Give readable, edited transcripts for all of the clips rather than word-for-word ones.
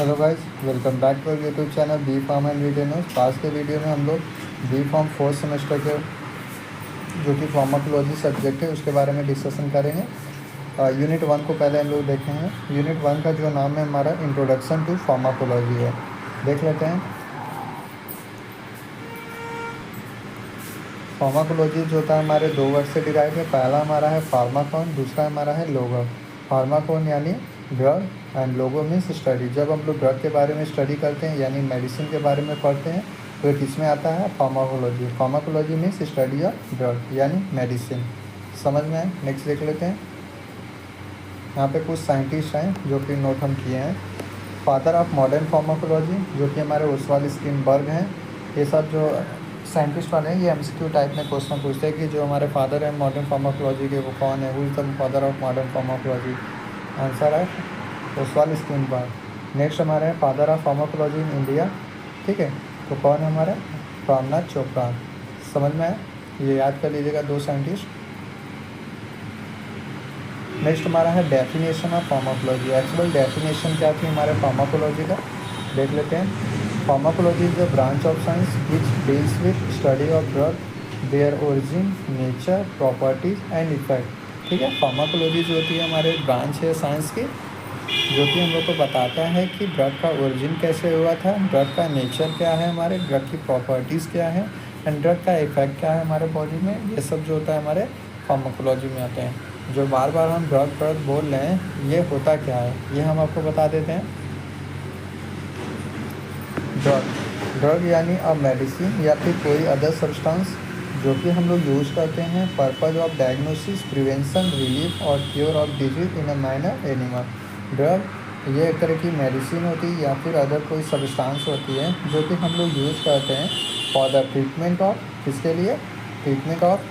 Hello guys, welcome back to YouTube channel B pharm and video news. आज के video में हम लोग बी फार्म फोर्थ सेमेस्टर के जो कि फार्माकोलॉजी सब्जेक्ट है उसके बारे में डिस्कशन करेंगे। यूनिट 1 को पहले हम लोग देखेंगे। यूनिट 1 का जो नाम है हमारा इंट्रोडक्शन टू फार्माकोलॉजी है। देख लेते हैं। फार्माकोलॉजी जो होता है हमारे दो वर्ड से डिराइव है। पहला हमारा है फार्माकॉन, दूसरा हमारा है लोगो। फार्माकॉन यानी drug and logo means study. जब हम लोग ड्रग के बारे में स्टडी करते हैं यानी मेडिसिन के बारे में पढ़ते हैं तो ये किस में आता है? Pharmacology. Pharmacology means study of drug यानी मेडिसिन। समझ में आए? नेक्स्ट देख लेते हैं। यहाँ पे कुछ साइंटिस्ट हैं जो कि नोट हम किए हैं। फादर ऑफ मॉडर्न फार्माकोलॉजी जो कि हमारे ओस्वाल्ड स्किनबर्ग हैं। ये सब जो साइंटिस्ट वाले हैं ये एमसीक्यू टाइप में क्वेश्चन पूछते हैं कि जो हमारे फादर हैं मॉडर्न फार्माकोलॉजी के वो कौन है, who is the father of modern pharmacology? Answer है ओस्वाल्ड स्किनबर्ग। नेक्स्ट हमारे हैं father of pharmacology in India. ठीक है, तो कौन है हमारे? रामनाथ चोपड़ा। समझ में आए? ये याद कर लीजिएगा दो साइंटिस्ट। नेक्स्ट हमारा है definition of pharmacology. Actual definition क्या थी हमारे फार्माकोलॉजी का, देख लेते हैं। Pharmacology is the branch of science which deals with study of drug, their origin, nature, properties and effect. ठीक है, फार्माकोलॉजी जो होती है हमारे ब्रांच है साइंस की जो कि हम लोग को बताता है कि ड्रग का ओरिजिन कैसे हुआ था, ड्रग का नेचर क्या है, हमारे ड्रग की प्रॉपर्टीज़ क्या है एंड ड्रग का इफेक्ट क्या है हमारे बॉडी में। ये सब जो होता है हमारे फार्माकोलॉजी में आते हैं। जो बार बार हम ड्रग ड्रग बोल रहे हैं ये होता क्या है ये हम आपको बता देते हैं। ड्रग यानी अब मेडिसिन या फिर कोई अदर सब्सटेंस जो कि हम लोग यूज़ करते हैं purpose of diagnosis, prevention, relief और cure of disease in a minor animal. Drug ये एक तरह की मेडिसिन होती है या फिर अदर कोई सब्सटेंस होती है जो कि हम लोग यूज़ करते हैं फॉर द ट्रीटमेंट ऑफ, किसके लिए? Treatment of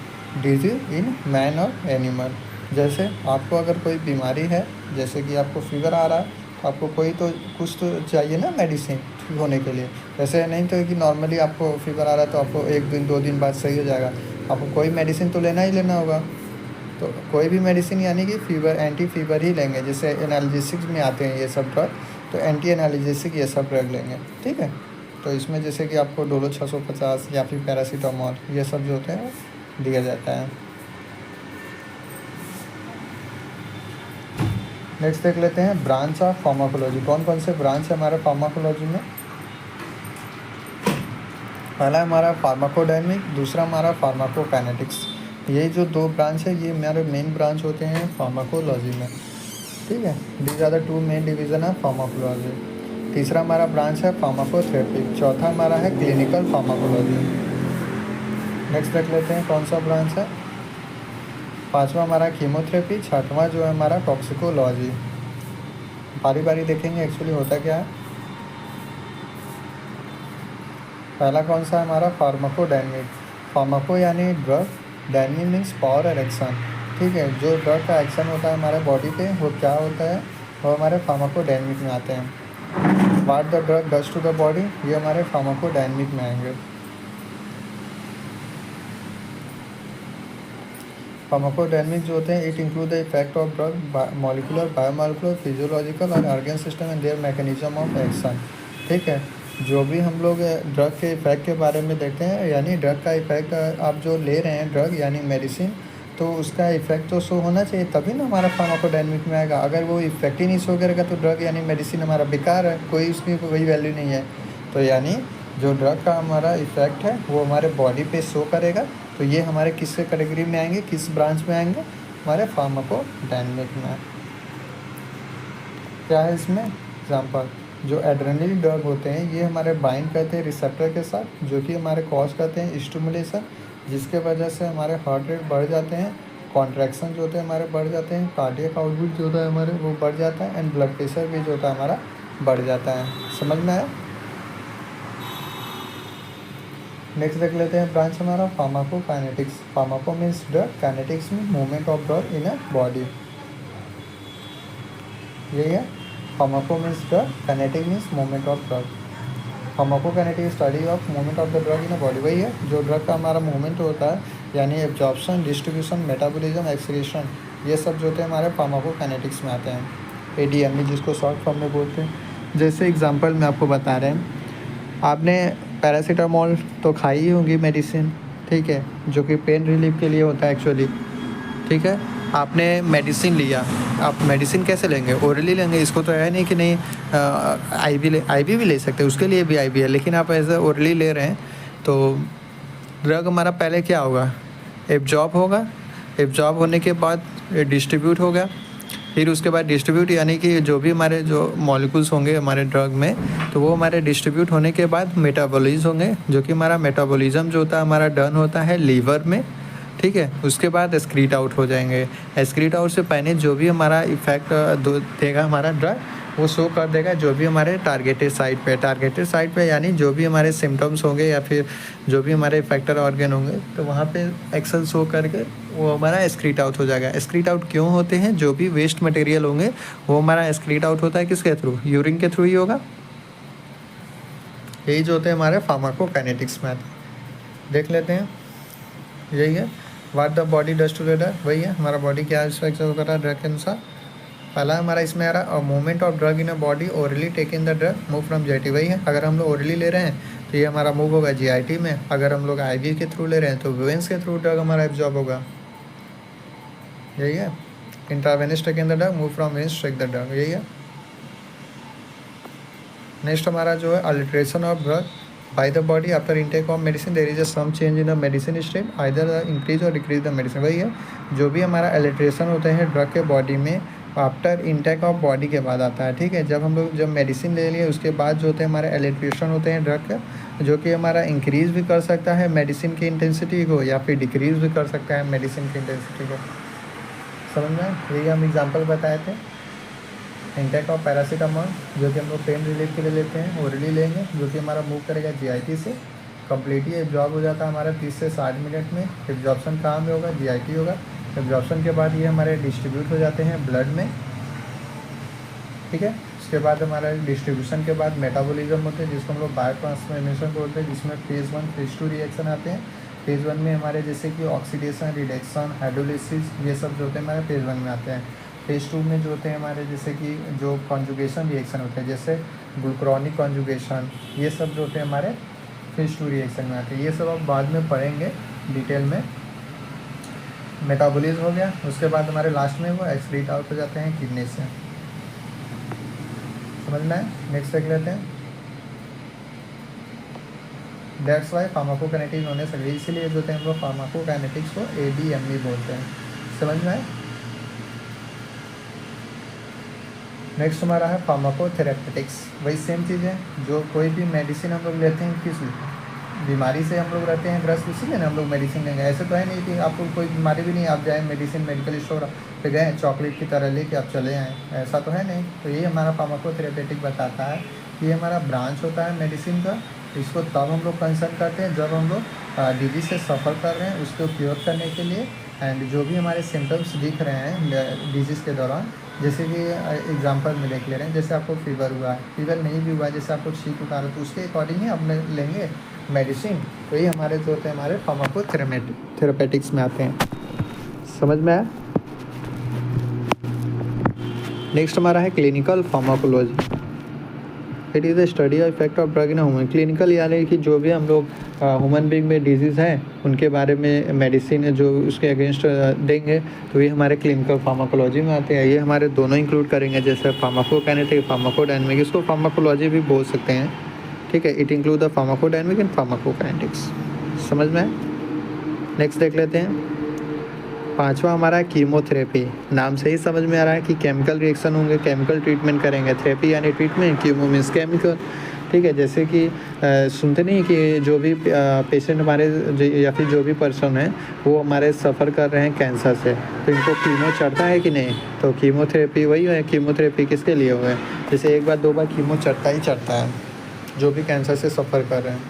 disease in man और एनिमल। जैसे आपको अगर कोई बीमारी है, जैसे कि आपको फीवर आ रहा है तो आपको कोई तो कुछ तो चाहिए ना मेडिसिन ठीक होने के लिए। ऐसे नहीं तो कि नॉर्मली आपको फीवर आ रहा है तो आपको एक दिन दो दिन बाद सही हो जाएगा, आपको कोई मेडिसिन तो लेना ही लेना होगा। तो कोई भी मेडिसिन यानी कि फीवर एंटी फीवर ही लेंगे। जैसे एनाल्जेसिक्स में आते हैं ये सब ड्रग, तो एंटी एनाल्जेसिक ये सब ड्रग लेंगे। ठीक है, तो इसमें जैसे कि आपको डोलो 650 या फिर पैरासीटामोल ये सब जो होते हैं दिया जाता है। नेक्स्ट देख लेते हैं ब्रांच ऑफ फार्माकोलॉजी। कौन कौन से ब्रांच है हमारे फार्माकोलॉजी में? पहला हमारा फार्माकोडायनेमिक, दूसरा हमारा फार्माकोकाइनेटिक्स। ये जो दो ब्रांच है ये हमारे मेन ब्रांच होते हैं फार्माकोलॉजी में। ठीक है, these are the two main division है फार्माकोलॉजी। तीसरा हमारा ब्रांच है फार्माकोथेरेपी। चौथा हमारा है क्लिनिकल फार्माकोलॉजी। नेक्स्ट देख लेते हैं कौन सा ब्रांच है। पांचवा हमारा कीमोथेरेपी। छठवां जो है हमारा टॉक्सिकोलॉजी। बारी बारी देखेंगे एक्चुअली होता क्या है। पहला कौन सा है हमारा? फार्माकोडायनेमिक। फार्माको यानी ड्रग, डायनेमिक मीन्स पावर और एक्शन। ठीक है, जो ड्रग का एक्शन होता है हमारे बॉडी पे वो क्या होता है? वो हमारे फार्माकोडायनेमिक में आते हैं। What the drug does to the body ये हमारे फार्माकोडायनेमिक में आएंगे। फार्माकोडायनेमिक जो होते हैं it include the effect of drug molecular, biomolecular, physiological और organ system and their mechanism of action. ठीक है, जो भी हम लोग ड्रग के इफेक्ट के बारे में देखते हैं यानी ड्रग का इफेक्ट आप जो ले रहे हैं ड्रग यानी मेडिसिन, तो उसका इफेक्ट तो शो होना चाहिए तभी ना हमारा फार्माकोडायनेमिक में आएगा। अगर वो इफेक्ट ही नहीं शो करेगा तो ड्रग यानी मेडिसिन हमारा बेकार है, कोई उसकी कोई वैल्यू नहीं है। तो यानी जो ड्रग का हमारा इफेक्ट है वो हमारे बॉडी पे शो करेगा। तो ये हमारे किस कैटेगरी में आएंगे, किस ब्रांच में आएंगे? हमारे फार्माकोडायनेमिक में। क्या है इसमें एग्जाम्पल? जो एड्रेनलिन ड्रग होते हैं ये हमारे बाइंड करते हैं रिसेप्टर के साथ जो कि हमारे कॉज करते हैं स्टिमुलेशन, जिसके वजह से हमारे हार्ट रेट बढ़ जाते हैं, कॉन्ट्रैक्शन जो होते हैं हमारे बढ़ जाते हैं, कार्डियक आउटपुट जो होता है हमारे वो बढ़ जाता है एंड ब्लड प्रेशर भी जो होता है हमारा बढ़ जाता है। समझ में आया? नेक्स्ट देख लेते हैं ब्रांच हमारा pharmacokinetics. Pharmaco means drug, kinetics means movement of drug in a body. यही है, pharmaco means drug, kinetic means movement of drug. Pharmacokinetic study of movement of the drug in a body. वही है जो drug का हमारा movement होता है यानी एब्जॉर्प्शन, डिस्ट्रीब्यूशन, मेटाबॉलिज्म, एक्सक्रीशन, ये सब जो होते हैं हमारे फार्माकोकाइनेटिक्स में आते हैं। ADME जिसको शॉर्ट फॉर्म में बोलते हैं। जैसे एग्जांपल में आपको बता रहे हैं, आपने पैरासीटामोल तो खाई ही होगी मेडिसिन, ठीक है, जो कि पेन रिलीफ के लिए होता है एक्चुअली, ठीक है। आपने मेडिसिन लिया, आप मेडिसिन कैसे लेंगे? ओरली लेंगे। इसको तो है नहीं कि नहीं आईवी भी ले सकते हैं, उसके लिए भी आईवी है, लेकिन आप ऐसे ओरली ले रहे हैं तो ड्रग हमारा पहले क्या होगा? एब्जॉर्ब होगा, एब्जॉर्ब होने के बाद डिस्ट्रीब्यूट होगा, फिर उसके बाद डिस्ट्रीब्यूट यानी कि जो भी हमारे जो मॉलिक्यूल्स होंगे हमारे ड्रग में, तो वो हमारे डिस्ट्रीब्यूट होने के बाद मेटाबॉलिज्म होंगे, जो कि हमारा मेटाबॉलिज्म जो होता है हमारा डन होता है लीवर में, ठीक है। उसके बाद एक्सक्रीट आउट हो जाएंगे। एक्सक्रीट आउट से पहले जो भी हमारा इफेक्ट देगा हमारा ड्रग, वो शो कर देगा जो भी हमारे टारगेटेड साइट पे यानी जो भी हमारे सिम्टम्स होंगे या फिर जो भी हमारे इफेक्टर ऑर्गन होंगे, तो वहाँ पे एक्शन शो करके वो हमारा एक्सक्रीट आउट हो जाएगा। एक्सक्रीट आउट क्यों होते हैं? जो भी वेस्ट मटेरियल होंगे वो हमारा एक्सक्रीट आउट होता है किसके थ्रू? यूरिन के थ्रू ही होगा। यही जो होते हैं हमारे फार्माकोकाइनेटिक्स में आते हैं। देख लेते हैं, यही है what the body does together. वही है हमारा बॉडी क्या इफेक्ट कर रहा है ड्रग के अनुसार। पहला हमारा इसमें आ रहा है movement of drug in a body orally take in the drug move from GIT. वही है, अगर हम लोग ओरली ले रहे हैं तो ये हमारा मूव होगा जीआईटी में। अगर हम लोग आईवी के थ्रू ले रहे हैं तो वेन्स के थ्रू ड्रग हमारा एब्जॉर्ब होगा। यही है, intravenous take in the drug move from veins take the drug. यही है। नेक्स्ट हमारा जो है alteration of drug by the body after intake of medicine there is a some change in the medicine state either increase और decrease the medicine. वही है, जो भी हमारा अल्ट्रेशन होते हैं ड्रग के बॉडी में आफ्टर इनटेक ऑफ बॉडी के बाद आता है, ठीक है। जब हम लोग मेडिसिन ले लिए उसके बाद जो होते हैं हमारे एलिट्रेशन होते हैं ड्रग का, जो कि हमारा इंक्रीज़ भी कर सकता है मेडिसिन की इंटेंसिटी को या फिर डिक्रीज़ भी कर सकता है मेडिसिन की इंटेंसिटी को। समझ में? यही हम एग्जांपल बताए थे। इंटेक ऑफ पैरासीटामोल जो कि हम लोग पेन रिलीफ के लिए लेते हैं, ओरली लेंगे, जो कि हमारा मूव करेगा जीआईटी से, कम्प्लीटली एब्जॉर्ब हो जाता है हमारा 30 से 60 मिनट में। एब्जॉर्प्शन कहाँ में होगा? जीआईटी होगा। एब्जॉर्प्शन के बाद ये हमारे डिस्ट्रीब्यूट हो जाते हैं ब्लड में, ठीक है। उसके बाद हमारा डिस्ट्रीब्यूशन के बाद मेटाबॉलिज्म होते हैं जिसको हम लोग बायो ट्रांसफॉर्मेशन बोलते हैं, जिसमें फेज़ 1 फेज़ 2 रिएक्शन आते हैं। फेज़ 1 में हमारे जैसे कि ऑक्सीडेशन, रिडक्शन, हाइड्रोलिसिस, ये सब जो होते हैं हमारे फेज़ 1 में आते हैं। फेज़ 2 में जो होते हैं हमारे जैसे कि जो कॉन्जुगेशन रिएक्शन होते हैं, जैसे ग्लूक्रोनिक कॉन्जुगेशन, ये सब जो होते हैं हमारे फेज़ 2 रिएक्शन में आते हैं। ये सब अब बाद में पढ़ेंगे डिटेल में। मेटाबॉलिज्म हो गया, उसके बाद हमारे लास्ट में वो एक्सक्रीट आउट हो जाते हैं किडनी से। समझना है? नेक्स्ट देख लेते हैं। दैट्स वाई फार्माकोकाइनेटिक्स होने से, इसीलिए जो होते हैं हम लोग फार्माकोकाइनेटिक्स को ADME बोलते हैं। समझ में आए? नेक्स्ट हमारा है फार्माकोथेरेपेटिक्स। वही सेम चीज़ है, जो कोई भी मेडिसिन हम लोग लेते हैं किस बीमारी से हम लोग रहते हैं ग्रस्त, इसीलिए ना हम लोग मेडिसिन लेंगे। ऐसे तो है नहीं कि आपको कोई बीमारी भी नहीं, आप जाए मेडिसिन मेडिकल स्टोर पे गए चॉकलेट की तरह लेके आप चले आएँ, ऐसा तो है नहीं। तो ये हमारा फार्माकोथेरेपेटिक बताता है, ये हमारा ब्रांच होता है मेडिसिन का। इसको तब हम लोग कंसर्न करते हैं जब हम लोग डिजीज से सफ़र कर रहे हैं, उसको क्योर करने के लिए। एंड जो भी हमारे सिम्टम्स दिख रहे हैं डिजीज़ के दौरान, जैसे कि एग्जांपल में देख ले रहे हैं, जैसे आपको फीवर हुआ है, फीवर नहीं भी हुआ है, जैसे आपको छींक उतारा, तो उसके अकॉर्डिंग ही हम लेंगे मेडिसिन। तो ये हमारे जो होते हैं हमारे फार्माकोथेरेपेटिक्स में आते हैं। समझ में आया? नेक्स्ट हमारा है clinical pharmacology. It is the study of effect of drug in human. Clinical यानी कि जो भी हम लोग ह्यूमन बीइंग में डिजीज़ हैं उनके बारे में मेडिसिन जो उसके अगेंस्ट देंगे, तो ये हमारे क्लिनिकल फार्माकोलॉजी में आते हैं। ये हमारे दोनों इंक्लूड करेंगे, जैसे फार्माकोकाइनेटिक, फार्माकोडायनेमिक, इसको फार्माकोलॉजी भी बोल सकते हैं, ठीक है। It include the pharmacodynamic and pharmacokinetics. समझ में? नेक्स्ट देख लेते हैं। पांचवा हमारा है कीमोथेरेपी। नाम से ही समझ में आ रहा है कि केमिकल रिएक्शन होंगे, केमिकल ट्रीटमेंट करेंगे। थेरेपी यानी ट्रीटमेंट, कीमो मीन्स केमिकल, ठीक है। जैसे कि सुनते नहीं कि जो भी पेशेंट हमारे या फिर जो भी पर्सन है वो हमारे सफ़र कर रहे हैं कैंसर से, तो इनको कीमो चढ़ता है कि नहीं? तो कीमोथेरेपी वही है। कीमोथेरेपी किसके लिए हुए? जैसे एक बार दो बार कीमो चढ़ता ही चढ़ता है जो भी कैंसर से सफ़र कर रहे हैं।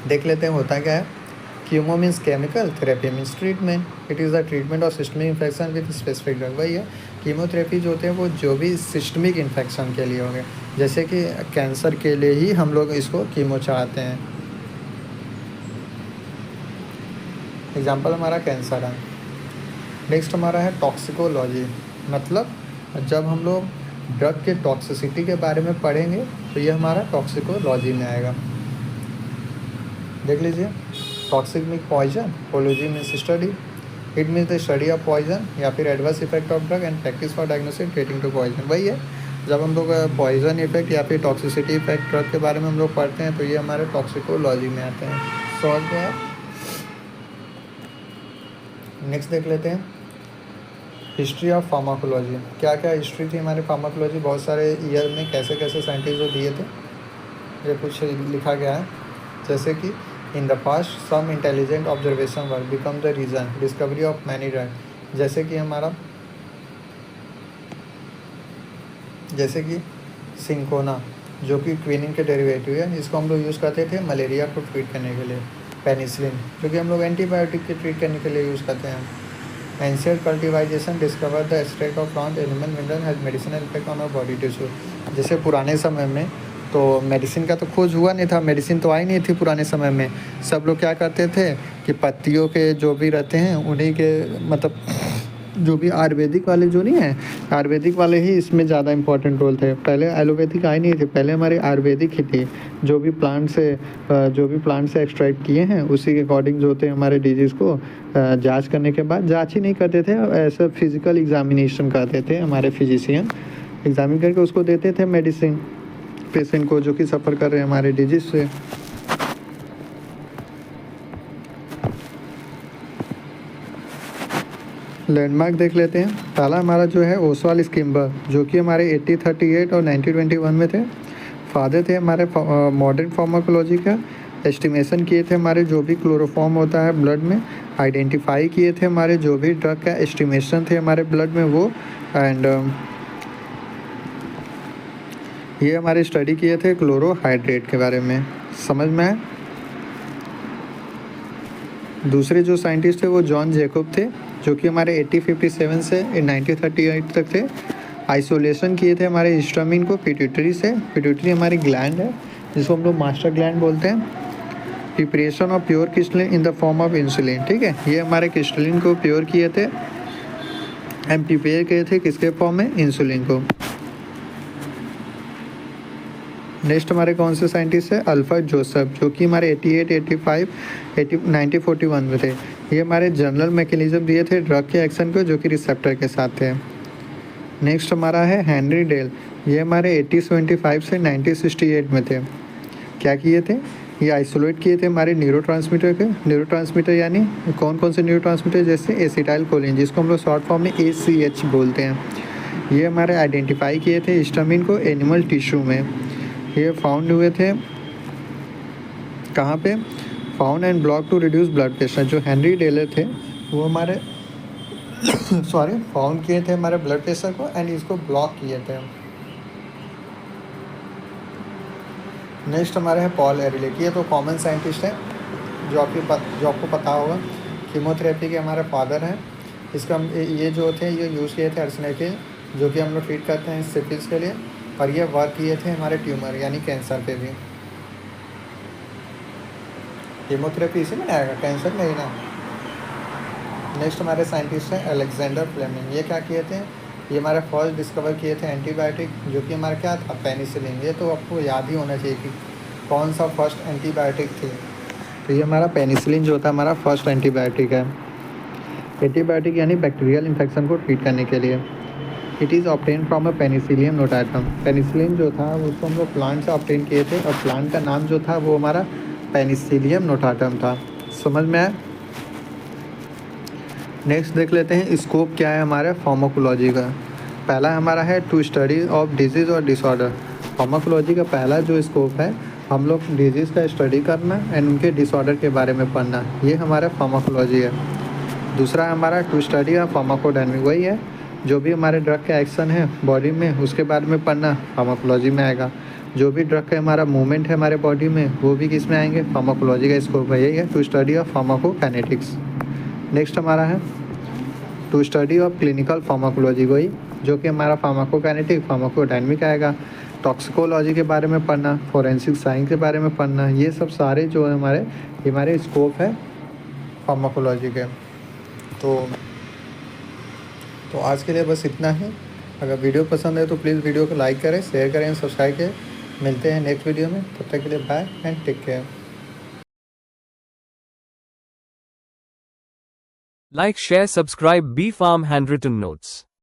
देख लेते हैं होता क्या है। Chemo means chemical, therapy means treatment. It is the treatment of systemic infection with specific drug. वही है, कीमोथेरेपी जो होते हैं वो जो भी सिस्टमिक इन्फेक्शन के लिए होंगे, जैसे कि कैंसर के लिए ही हम लोग इसको कीमो चढ़ाते हैं। एग्जाम्पल हमारा कैंसर है। नेक्स्ट हमारा है टॉक्सिकोलॉजी, मतलब जब हम लोग ड्रग के टॉक्सिसिटी के बारे में पढ़ेंगे तो ये हमारा टॉक्सिकोलॉजी में आएगा। देख लीजिए, toxic mean poison, cology means study, it means the study of poison या फिर adverse effect of drug and practice for diagnosis treating to poison. वही है, जब हम लोग पॉइजन इफेक्ट या फिर टॉक्सिसिटी इफेक्ट ड्रग के बारे में हम लोग पढ़ते हैं तो ये हमारे टॉक्सिकोलॉजी में आते हैं। सॉल्व है। नेक्स्ट देख लेते हैं हिस्ट्री ऑफ फार्माकोलॉजी। क्या क्या हिस्ट्री थी हमारे फार्माकोलॉजी, बहुत सारे ईयर में कैसे कैसे साइंटिस्ट जो दिए थे, ये कुछ लिखा गया है। जैसे कि in the past some intelligent observation work become the reason discovery of many drug. जैसे कि सिंकोना जो कि क्विनिन के डेरिवेटिव है, इसको हम लोग यूज़ करते थे मलेरिया को ट्रीट करने के लिए। पेनिसिलिन जो कि हम लोग एंटीबायोटिक के ट्रीट करने के लिए यूज़ करते हैं। Ancient civilisation discover the extract of plant animal mineral has medicinal effect on our body tissue. जैसे पुराने समय में तो मेडिसिन का तो खोज हुआ नहीं था, मेडिसिन तो आई नहीं थी पुराने समय में। सब लोग क्या करते थे कि पत्तियों के जो भी रहते हैं उन्हीं के, मतलब जो भी आयुर्वेदिक वाले जो नहीं है, आयुर्वेदिक वाले ही इसमें ज़्यादा इंपॉर्टेंट रोल थे। पहले एलोपैथिक आई नहीं थी, पहले हमारे आयुर्वेदिक ही थी। जो भी प्लांट से एक्सट्रैक्ट किए हैं उसी के अकॉर्डिंग जो होते हैं हमारे डिजीज़ को जांच करने के बाद, जांच ही नहीं करते थे, ऐसा फिजिकल एग्जामिनेशन करते थे हमारे फिजिशियन, एग्जामिन करके उसको देते थे मेडिसिन पेशेंट को जो कि सफ़र कर रहे हैं हमारे डिजीज़ से। लैंडमार्क देख लेते हैं। पहला हमारा जो है ओसवाल स्किम्बर जो कि हमारे 1838 और 1921 में थे। फादर थे हमारे मॉडर्न फार्माकोलॉजी का। एस्टिमेशन किए थे हमारे जो भी क्लोरोफॉर्म होता है ब्लड में, आइडेंटिफाई किए थे हमारे जो भी ड्रग का एस्टिमेशन थे हमारे ब्लड में वो, एंड ये हमारे स्टडी किए थे क्लोरोहाइड्रेट के बारे में। समझ में आए? दूसरे जो साइंटिस्ट थे वो जॉन जैकब थे जो कि हमारे 1857 से 1938 तक थे। आइसोलेशन किए थे हमारे हिस्टामिन को पिट्यूटरी से। पिट्यूटरी हमारी ग्लैंड है जिसको हम लोग मास्टर ग्लैंड बोलते हैं। Preparation of pure crystalline in the form of insulin, ठीक है, ये हमारे क्रिस्टलिन को प्योर किए थे एंड प्रिपेयर किए थे किसके फॉर्म में, इंसुलिन को। नेक्स्ट हमारे कौन से साइंटिस्ट है, अल्फ्रेड जोसेफ जो कि हमारे 88, 85, 1941 में थे। ये हमारे जनरल मैकेनिज्म दिए थे ड्रग के एक्शन को जो कि रिसेप्टर के साथ थे। नेक्स्ट हमारा है हेनरी डेल, ये हमारे 1875 से 1968 में थे। क्या किए थे, ये आइसोलेट किए थे हमारे न्यूरोट्रांसमीटर यानी कौन कौन से न्यूरोट्रांसमीटर, जैसे एसिटाइल कोलिन जिसको हम लोग शॉर्ट फॉर्म में ACH बोलते हैं। ये हमारे आइडेंटिफाई किए थे हिस्टामिन को एनिमल टिश्यू में। ये फाउंड हुए थे कहाँ पे, found and block to reduce blood pressure. जो हेनरी डेलर थे वो हमारे फाउंड किए थे हमारे ब्लड प्रेशर को एंड इसको ब्लॉक किए थे। नेक्स्ट हमारे हैं पॉल एरिलिक, ये तो कॉमन साइंटिस्ट है जो आपको पता होगा। कीमोथेरेपी के हमारे फादर हैं। इसका ये जो थे ये यूज़ किए थे अर्सेनाइटिन जो कि हम लोग ट्रीट करते हैं सिफिलिस के लिए, और ये वर्क किए थे हमारे ट्यूमर यानी कैंसर पे भी। कीमोथेरेपी इसी में आएगा, कैंसर नहीं ना। नेक्स्ट हमारे साइंटिस्ट हैं अलेक्जेंडर फ्लेमिंग। ये क्या किए थे, ये हमारे फर्स्ट डिस्कवर किए थे एंटीबायोटिक जो कि हमारा क्या था, पेनिसिलिन। ये तो आपको याद ही होना चाहिए कि कौन सा फर्स्ट एंटीबायोटिक थी। तो ये हमारा पेनिसिलिन जो होता है हमारा फर्स्ट एंटीबायोटिक है। एंटीबायोटिक यानी बैक्टीरियल इन्फेक्शन को ट्रीट करने के लिए। It is obtain from a Penicillium notatum. Penicillin जो था उसको हम लोग प्लांट से ऑब्टेन किए थे और प्लांट का नाम जो था वो हमारा पेनिसिलियम नोटाटम था। समझ में आया? नेक्स्ट देख लेते हैं स्कोप क्या है हमारे फार्माकोलॉजी का। पहला हमारा है टू स्टडी ऑफ डिजीज़ और डिसऑर्डर। फार्माकोलॉजी का पहला जो स्कोप है हम लोग डिजीज़ का स्टडी करना एंड उनके डिसऑर्डर के बारे में पढ़ना, ये हमारा फार्माकोलॉजी है। दूसरा हमारा टू स्टडी ऑफ फार्माकोडायनामिक, वही है जो भी हमारे ड्रग का एक्शन है बॉडी में उसके बारे में पढ़ना फार्माकोलॉजी में आएगा। जो भी ड्रग का हमारा मूवमेंट है हमारे बॉडी में वो भी किस में आएंगे, फार्माकोलॉजी का स्कोप है, यही है to study of pharmacokinetics. Next हमारा है to study of clinical pharmacology, वही जो कि हमारा फार्माकोकाइनेटिक फार्माकोडायनामिक आएगा। टॉक्सिकोलॉजी के बारे में पढ़ना, फोरेंसिक साइंस के बारे में पढ़ना, ये सब सारे जो है हमारे स्कोप है फार्माकोलॉजी के। तो आज के लिए बस इतना ही। अगर वीडियो पसंद है तो प्लीज़ वीडियो को लाइक करें, शेयर करें, सब्सक्राइब करें। मिलते हैं नेक्स्ट वीडियो में, तब तक के लिए bye and take care. Like, share, subscribe B Farm Handwritten Notes.